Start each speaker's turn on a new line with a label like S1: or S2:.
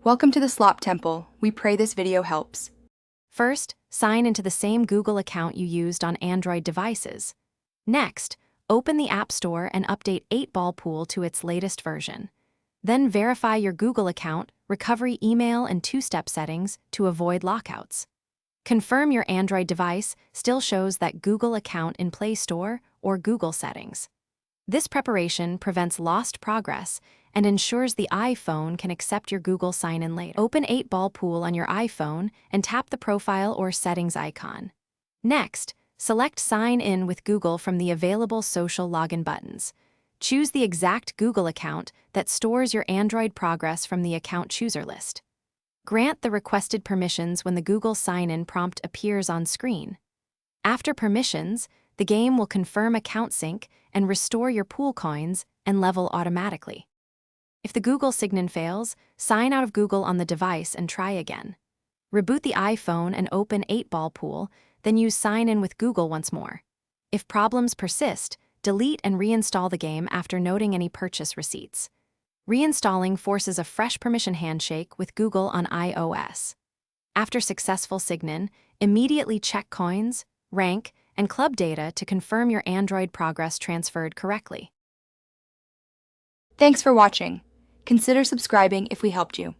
S1: Welcome to the Slop Temple. We pray this video helps.
S2: First, sign into the same Google account you used on Android devices. Next, open the App Store and update 8-Ball Pool to its latest version. Then verify your Google account, recovery email, and two-step settings to avoid lockouts. Confirm your Android device still shows that Google account in Play Store or Google Settings. This preparation prevents lost progress and ensures the iPhone can accept your Google sign-in later. Open 8-Ball Pool on your iPhone and tap the profile or settings icon. Next, select Sign In with Google from the available social login buttons. Choose the exact Google account that stores your Android progress from the account chooser list. Grant the requested permissions when the Google sign-in prompt appears on screen. After permissions, the game will confirm account sync and restore your pool coins and level automatically. If the Google sign-in fails, sign out of Google on the device and try again. Reboot the iPhone and open 8-Ball Pool, then use Sign In with Google once more. If problems persist, delete and reinstall the game after noting any purchase receipts. Reinstalling forces a fresh permission handshake with Google on iOS. After successful sign-in, immediately check coins, rank, and club data to confirm your Android progress transferred correctly.
S1: Thanks for watching. Consider subscribing if we helped you.